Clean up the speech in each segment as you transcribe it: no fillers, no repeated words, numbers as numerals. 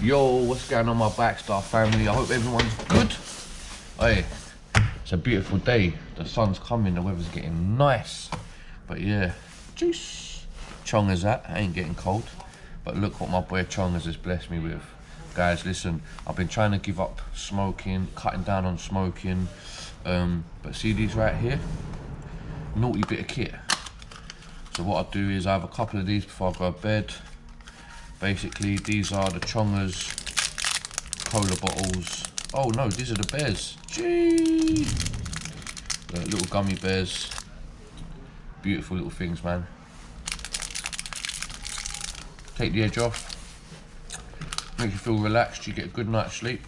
Yo, what's going on my Backstar family? I hope everyone's good. Hey, it's a beautiful day. The sun's coming, the weather's getting nice. But yeah, juice. Chonga's that, I ain't getting cold. But look what my boy Chonga's has blessed me with. Guys, listen, I've been trying to give up smoking, cutting down on smoking. But see these right here? Naughty bit of kit. So what I do is I have a couple of these before I go to bed. Basically, these are the Chonga's cola bottles. Oh no, these are the bears. Gee! The little gummy bears. Beautiful little things, man. Take the edge off. Makes you feel relaxed, you get a good night's sleep.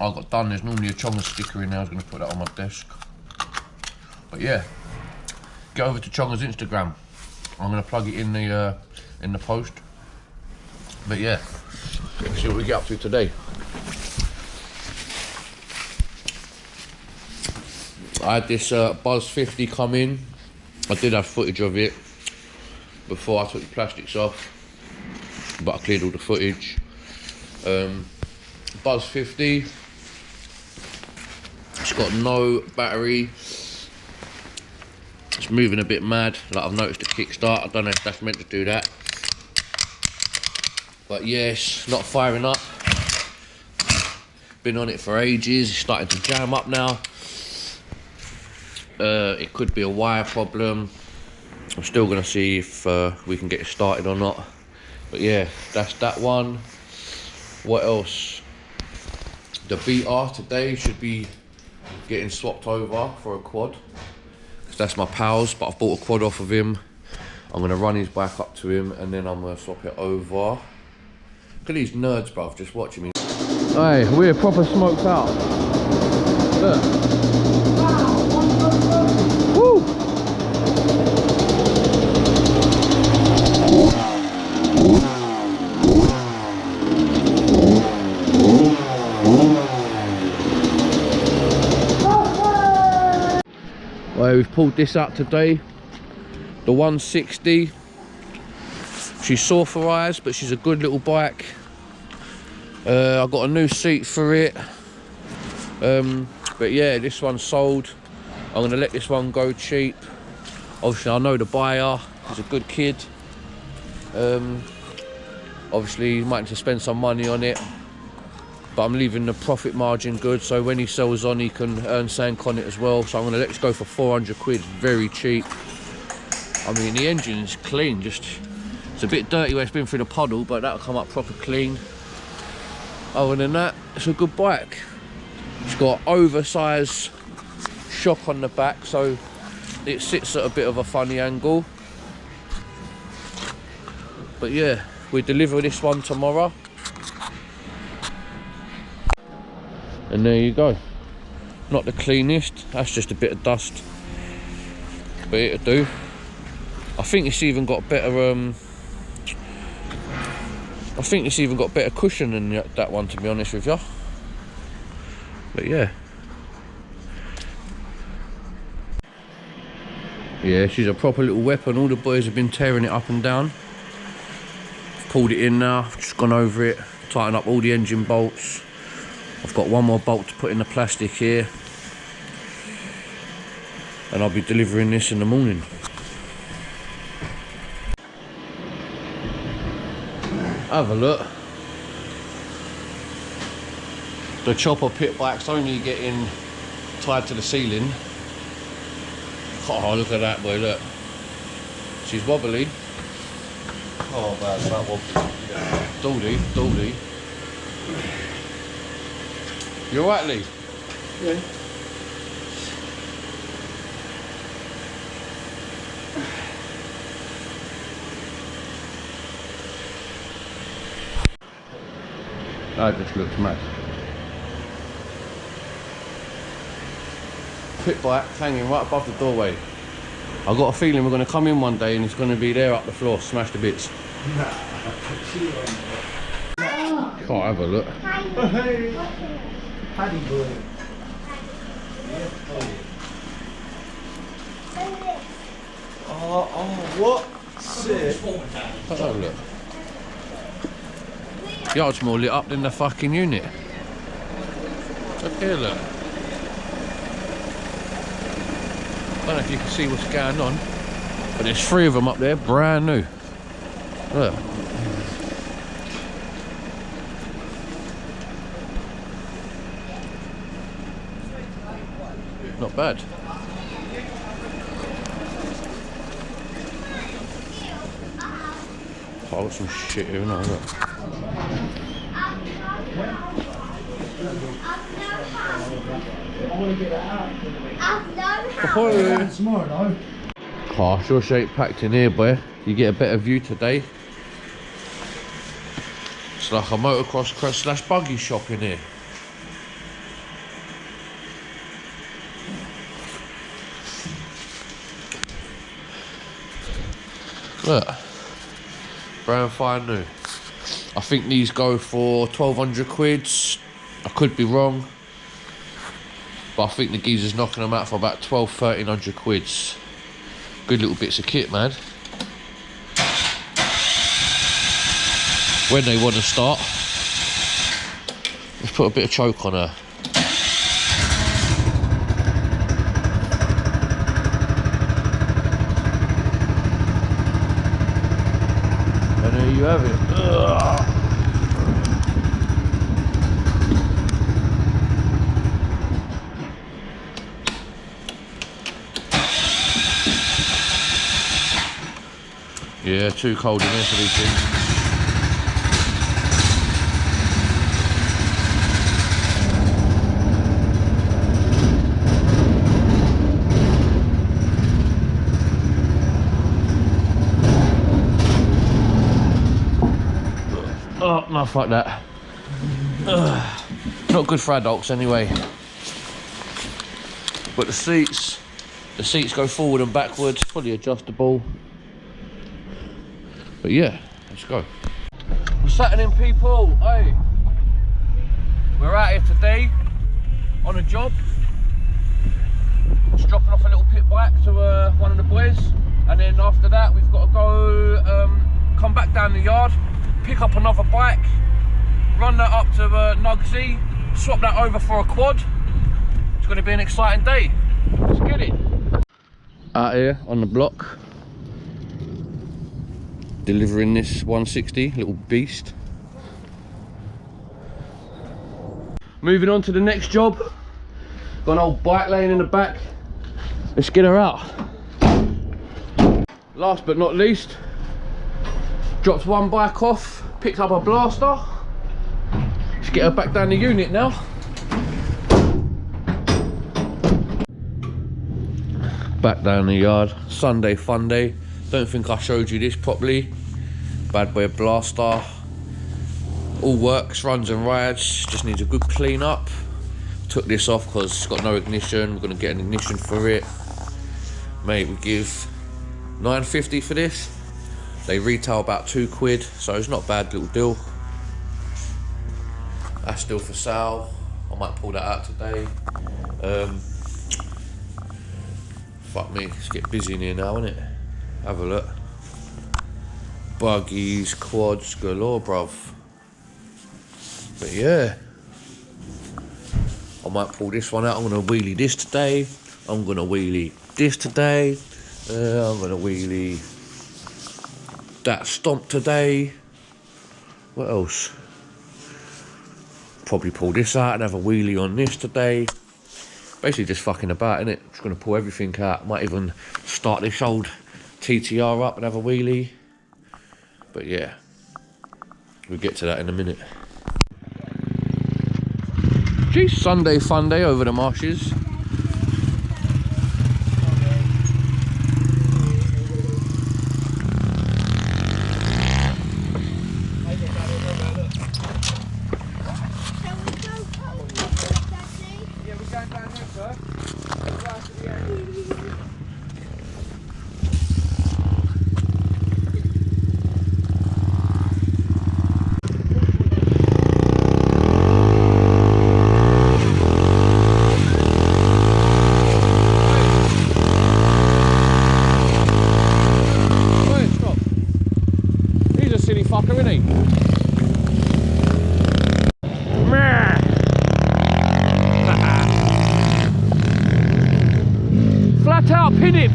I got done, there's normally a Chonga sticker in there, I was going to put that on my desk. But yeah, get over to Chonga's Instagram. I'm going to plug it in the post. But yeah, let's see what we get up to today. I had this Buzz 50 come in. I did have footage of it before I took the plastics off, but I cleared all the footage. Buzz 50, it's got no battery. It's moving a bit mad, like I've noticed a kickstart. I don't know if that's meant to do that. But yes, not firing up. Been on it for ages, it's starting to jam up now. It could be a wire problem. I'm still gonna see if we can get it started or not. But yeah, that's that one. What else? The BR today should be getting swapped over for a quad. That's my pals, but I've bought a quad off of him. I'm gonna run his bike up to him and then I'm gonna swap it over. Look at these nerds, bruv, just watching me. Hey, we're proper smoked out. Look. Woo! We've pulled this out today, the 160. She's sore for eyes, but she's a good little bike. I got a new seat for it. But yeah, this one's sold. I'm gonna let this one go cheap. Obviously, I know the buyer. He's a good kid. Obviously, he might need to spend some money on it, but I'm leaving the profit margin good, so when he sells on, he can earn something on it as well. So I'm gonna let this go for 400 quid, very cheap. I mean, the engine is clean, just it's a bit dirty where it's been through the puddle, but that'll come up proper clean. Other than that, it's a good bike. It's got oversized shock on the back, so it sits at a bit of a funny angle. But yeah, we deliver this one tomorrow. And there you go. Not the cleanest, that's just a bit of dust, but it'll do. I think it's even got better cushion than that one, to be honest with you. But yeah. Yeah, she's a proper little weapon. All the boys have been tearing it up and down. Pulled it in now, just gone over it, tightened up all the engine bolts. I've got one more bolt to put in the plastic here, and I'll be delivering this in the morning. Have a look. The chopper pit bike's only getting tied to the ceiling. Oh, look at that, boy, look. She's wobbly. Oh, bad, that wobbly. Daldy. You alright, Lee? Yeah. That just looks mad. Pit bike hanging right above the doorway. I've got a feeling we're going to come in one day and it's going to be there up the floor, smashed to bits. Can't have a look. Paddy boy. Oh, what? Sick. Let's have a look. Yard's more lit up than the fucking unit. Look here, look. I don't know if you can see what's going on, but there's 3 of them up there, brand new. Look. Not bad. Oh, I've got some shit here now, look. Oh, sure shape packed in here, boy. You get a better view today. It's like a motocross / buggy shop in here. Look, brand fine new. I think these go for 1,200 quids. I could be wrong, but I think the geezer's knocking them out for about 1,200–1,300 quids. Good little bits of kit, man. When they want to start, let's put a bit of choke on her. And there you have it. Ugh. Yeah, too cold in here for these things. Oh, no, fuck that. Not good for adults anyway. But the seats go forward and backwards, fully adjustable. But yeah, let's go. What's happening, people? Hey, we're out here today on a job. Just dropping off a little pit bike to one of the boys, and then after that we've got to go come back down the yard, pick up another bike, run that up to Nugsy, swap that over for a quad. It's going to be an exciting day. Let's get it. Out here on the block, delivering this 160 little beast. Moving on to the next job. Got an old bike laying in the back. Let's get her out. Last but not least, dropped one bike off, picked up a blaster. Let's get her back down the unit now. Back down the yard. Sunday Funday. Don't think I showed you this properly. Bad boy blaster. All works, runs and rides. Just needs a good clean up. Took this off because it's got no ignition. We're going to get an ignition for it. Mate, we give $9.50 for this. They retail about £2, so it's not a bad little deal. That's still for sale. I might pull that out today. Fuck me, let's get busy in here now, innit? Have a look. Buggies, quads, galore, bruv. But yeah, I might pull this one out. I'm gonna wheelie this today. I'm gonna wheelie this today. I'm gonna wheelie that stomp today. What else? Probably pull this out and have a wheelie on this today. Basically just fucking about, innit? Just gonna pull everything out. Might even start this old TTR up and have a wheelie. But yeah, we'll get to that in a minute. Geez, Sunday Funday over the marshes.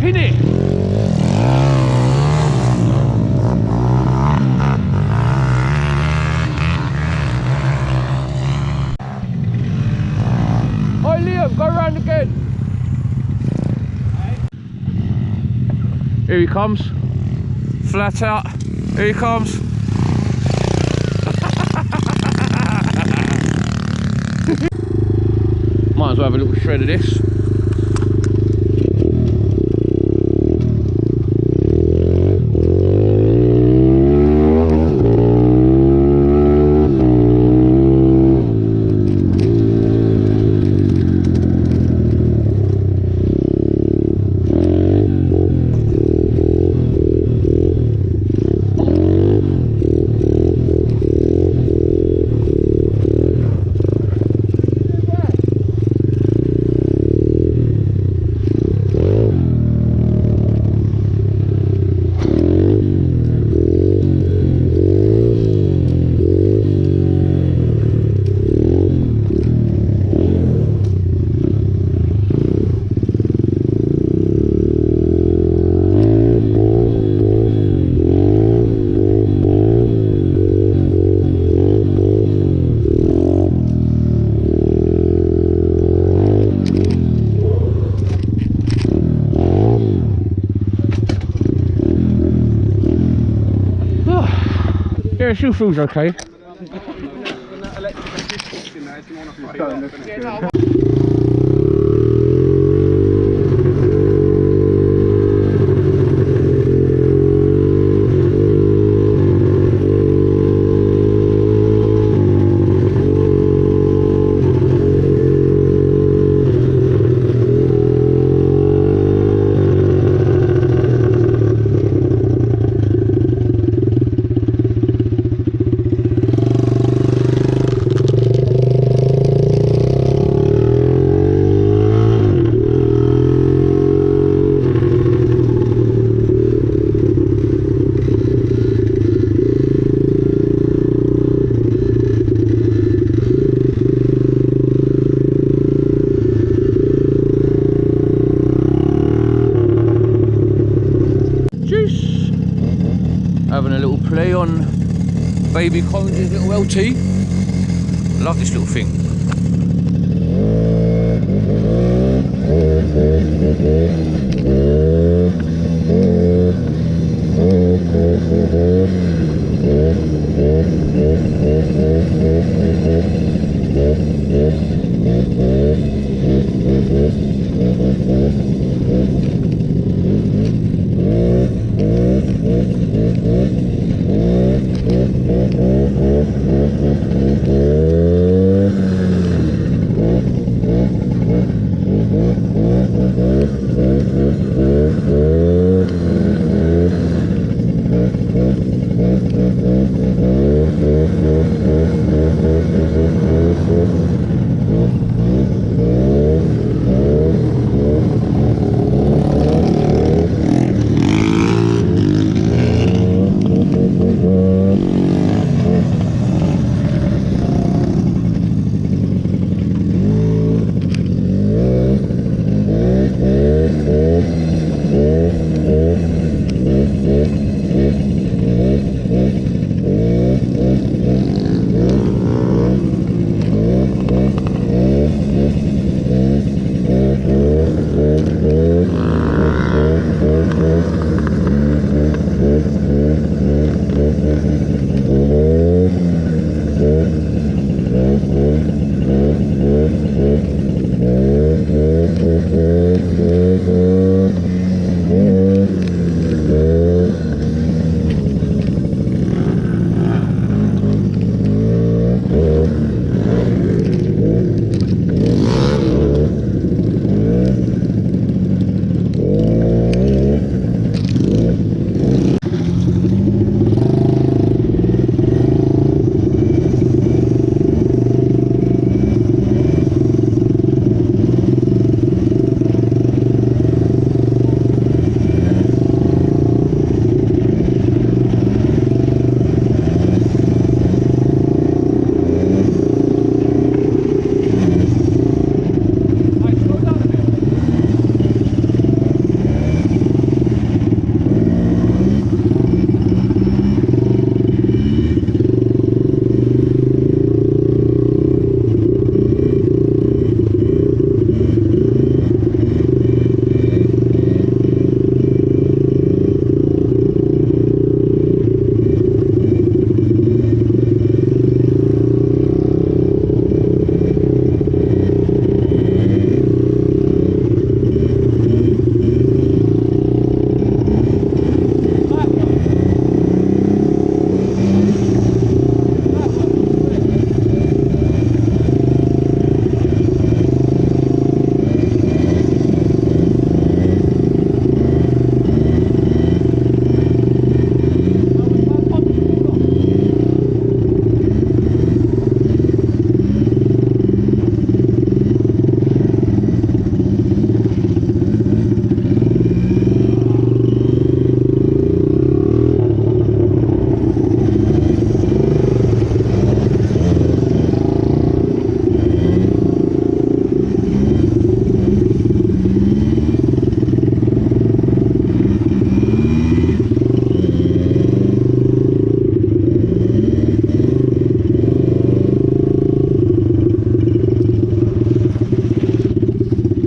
innit? Oi Liam, go round again. Here he comes. Flat out. Here he comes. Might as well have a little shred of this. Yeah, she feels okay. Having a little play on baby Collins's little LT. Love this little thing.